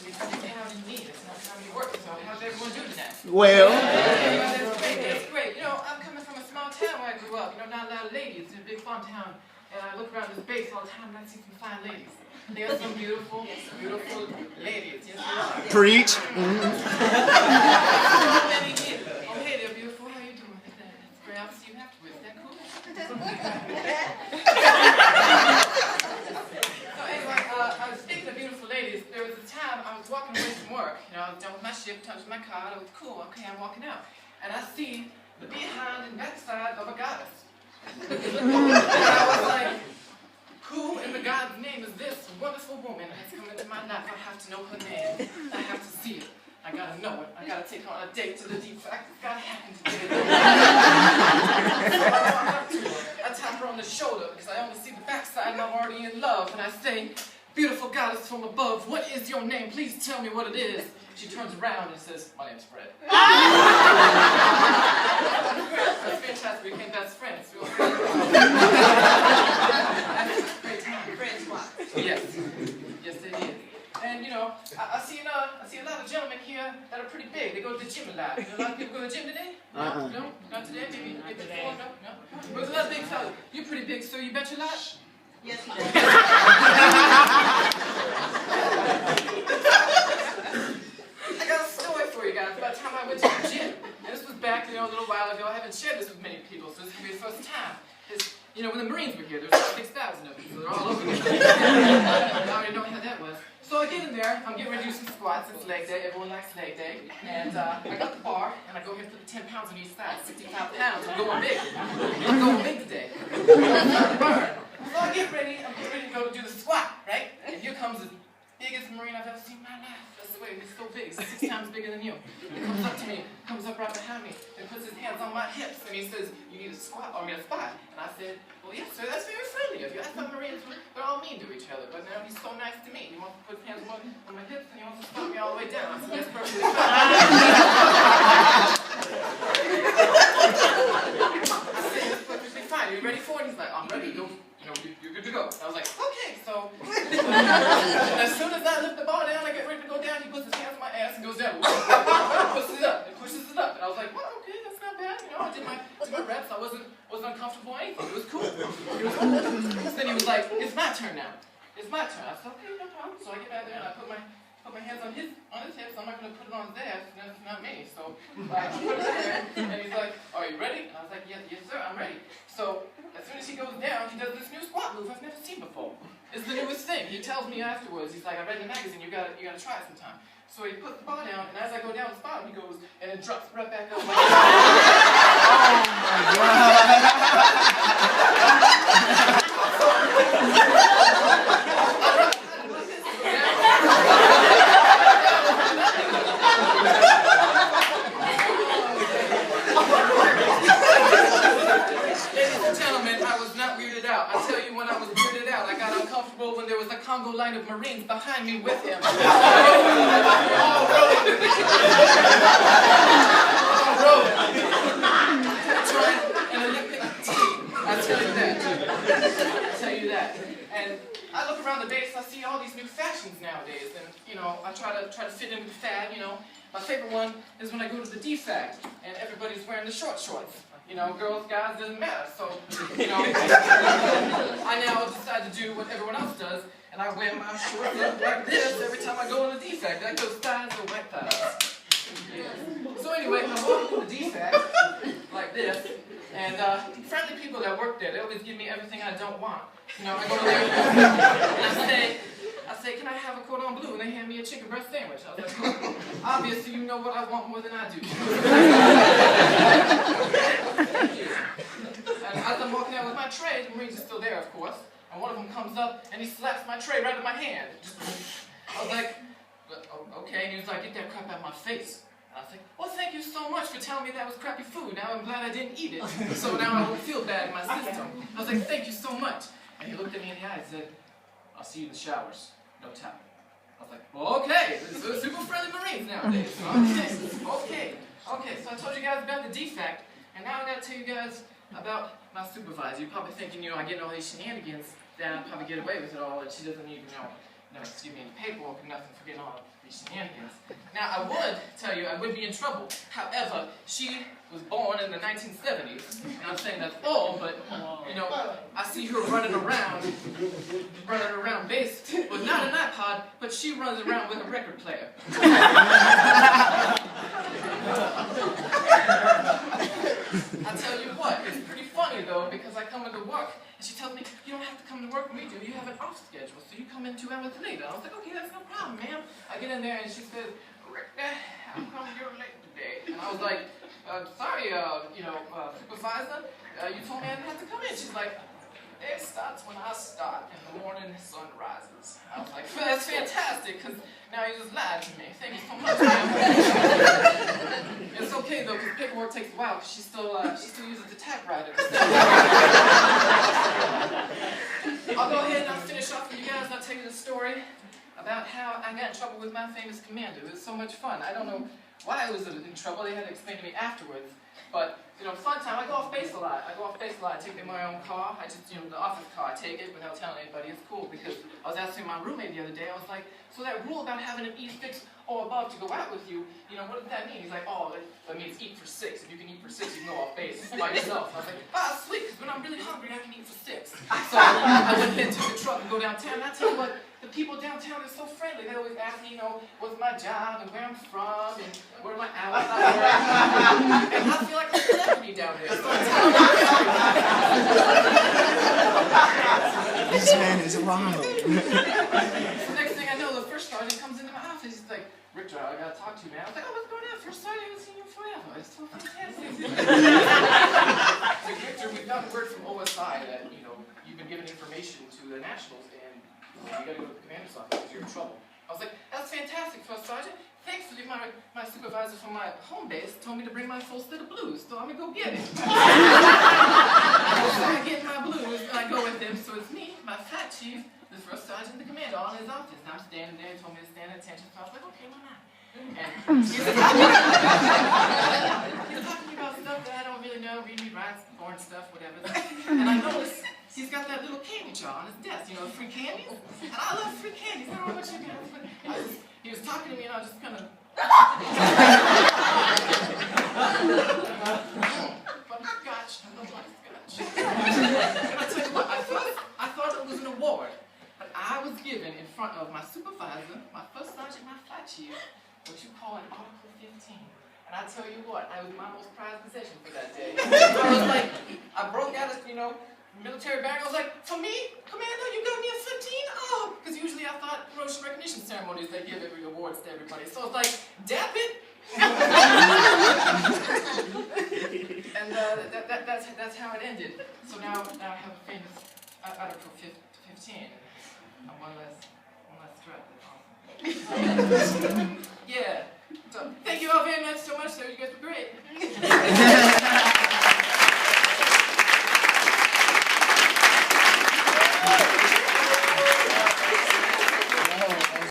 It's not time to work, so how's everyone doing today? Well. That's great. You know, I'm coming from a small town where I grew up. You know, not a lot of ladies. It's a big farm town. And I look around this base all the time and I see some fine ladies. They are some beautiful, beautiful ladies. Yes, they are. Preach. So many here. Oh, hey, they're beautiful. How you doing? That's great. I'll see you afterwards. Is that cool? So anyway, I was speaking of beautiful ladies. There was a time I was walking away from work. You know, I was done with my shift, touched my car. I was cool. Okay, I'm walking out. And I see the behind and backside of a goddess. And I was like, who in the God's name is this wonderful woman that's come into my life? I have to know her name. I have to see it. I gotta know it. I gotta take her on a date to the deep fact. It's gotta happen today. So I walk up to her. I tap her on the shoulder because I only see the backside and I'm already in love. And I say, beautiful goddess from above, what is your name? Please tell me what it is. She turns around and says, my name's Fred. That's fantastic. We became best friends. We were great time. Friends what? Yes. Yes, it is. And you know, I see a lot of gentlemen here that are pretty big. They go to the gym a lot. You know, a lot of people go to the gym today? No? Not today? Maybe before? No? But there's a lot of big fellas. You're pretty big, so you bet your lot? Yes, he does. I got a story for you guys about the time I went to the gym. And this was back, a little while ago. I haven't shared this with many people, so this is going to be the first time. When the Marines were here, there was about 6,000 of them, so they're all over again. I already know how that was. So I get in there, I'm getting ready to do some squats. It's leg day, everyone likes leg day. And I got the bar, and I go ahead and put the 10 pounds on each side, 65 pounds. I'm going big. I'm going big today. So I get ready, I'm getting ready to go to do the squat, right? And here comes the biggest Marine I've ever seen in my life. I swear, he's so big, he's 6 times bigger than you. He comes up to me, comes up right behind me, and puts his hands on my hips, and he says, you need a squat or me a spot. And I said, well, yes, sir, that's very friendly of you. I thought Marines were all mean to each other, but now he's so nice to me. He wants to put his hands on my hips, and he wants to squat me all the way down. I said, that's perfectly fine. I said, that's perfectly fine. Are you ready for it? He's like, I'm ready. You're good to go. I was like, okay, so. And as soon as I lift the bar down, I get ready to go down, he puts his hands on my ass and goes down. Pushes it up, and pushes it up. And I was like, well, okay, that's not bad. I did my reps. I wasn't uncomfortable or anything. It was cool. So then he was like, it's my turn now. It's my turn. I said, okay, no problem. So I get back there and I put my hands on his hips. I'm not going to put it on his ass. That's not me. So I put it there, and he's like, are you ready? And I was like, yes, sir, I'm ready. So as soon as he goes down, he does this new squat move I've never seen before. It's the newest thing. He tells me afterwards, he's like, I read in the magazine, you gotta try it sometime. So he puts the bar down, and as I go down the spot, he goes, and it drops right back up. Oh my Ladies and gentlemen, I was not weirded out. I tell you, when I was weirded out, I got uncomfortable when there was a Congo line of Marines behind me with him. All road. Trying an Olympic team. I tell you that. And I look around the base, I see all these new fashions nowadays, and I try to fit in with the fad. My favorite one is when I go to the D-Fact, and everybody's wearing the short shorts. Girls, guys, doesn't matter. So, I now decide to do what everyone else does, and I wear my shorts up like this every time I go on the D-Fact. That goes thighs or wet thighs. Yeah. So anyway, I walk through the D-Fact like this, and friendly people that work there, they always give me everything I don't want. I go there and I say, can I have a cordon bleu? And they hand me a chicken breast sandwich. I was like, well, obviously you know what I want more than I do. Thank you. And as I'm walking out with my tray, the Marines are still there, of course. And one of them comes up and he slaps my tray right in my hand. I was like, okay. And he was like, get that crap out of my face. I was like, well, thank you so much for telling me that was crappy food. Now I'm glad I didn't eat it. So now I don't feel bad in my system. I was like, thank you so much. And he looked at me in the eye and said, I'll see you in the showers. No towel. I was like, well, okay. They're super friendly Marines nowadays. Okay. So I told you guys about the D-Fact, and now I got to tell you guys about my supervisor. You're probably thinking, I get all these shenanigans, that I probably get away with it all, and she doesn't even never see me in paperwork or nothing for getting all these shenanigans. Now, I would tell you I would be in trouble. However, she was born in the 1970s, and I'm saying that's old, but, you know, I see her running around base with not an iPod, but she runs around with a record player. I tell you what, it's pretty funny though, because I come into work, and she tells me, you don't have to come to work when we do, you have an off schedule, so you come in 2 hours later. I was like, okay, that's no problem, ma'am. I get in there and she says, Richter, how come you're late today? And I was like, sorry, supervisor, you told me I didn't have to come in. She's like, it starts when I start, and the morning sun rises. I was like, well, that's fantastic, because now you just lied to me. Thank you so much, ma'am. It's okay, though, because paperwork takes a while, because she still uses the typewriter. I'll go ahead and I'll finish off with you guys, and I'll tell you the story about how I got in trouble with my famous commander. It was so much fun. I don't know why I was in trouble. They had to explain to me afterwards. But, you know, fun time. I go off base a lot. I take my own car. I just, the office car, I take it without telling anybody. It's cool because I was asking my roommate the other day, I was like, so that rule about having an E6 or above to go out with you, what does that mean? He's like, oh, that means eat for 6. If you can eat for 6, you can go off base by yourself. I was like, sweet, because when I'm really hungry, I can eat for 6. So I went ahead and took the truck and go downtown. And I tell you what, the people downtown are so friendly. They always ask me, what's my job and where I'm from and where my hours I work. And I feel like a celebrity down there. So this man is wild. The next thing I know, the first sergeant comes into my office. He's like, Richter, I gotta talk to you, man. I was like, oh, what's going on? First sergeant, I haven't seen you forever. It's so fantastic. Like, Richter, we've gotten word from OSI that, you've been giving information to the Nationals, and you gotta go to the commander's office because you're in trouble. I was like, that's fantastic, First Sergeant. Thankfully, my supervisor from my home base told me to bring my full set of blues, so I'm gonna go get it. So I get my blues, and I go with them. So it's me, my fat chief, the First Sergeant, and the commander all in his office. And I'm standing there, and told me to stand at attention, so I was like, okay, why not? And he's talking about stuff that I don't really know, read me rights, born stuff, whatever. And I noticed he's got that little candy jar on his desk, free candies. And I love free candies. I don't know what you guys, but he was talking to me, and I was just kind of. Butterscotch, I love butterscotch. And I tell you what, I thought it was an award, but I was given in front of my supervisor, my first sergeant, my flight chief, what you call an Article 15. And I tell you what, I was my most prized possession for that day. So I was like, I broke out a, military bag. I was like, for me, Commander, you got me a 15? Oh, because usually I thought promotion recognition ceremonies, they give every awards to everybody. So it's like, dap it. And that's how it ended. So now I have a famous Article 15. I'm one less strap. Yeah. So thank you all very much so much, sir. You guys were great.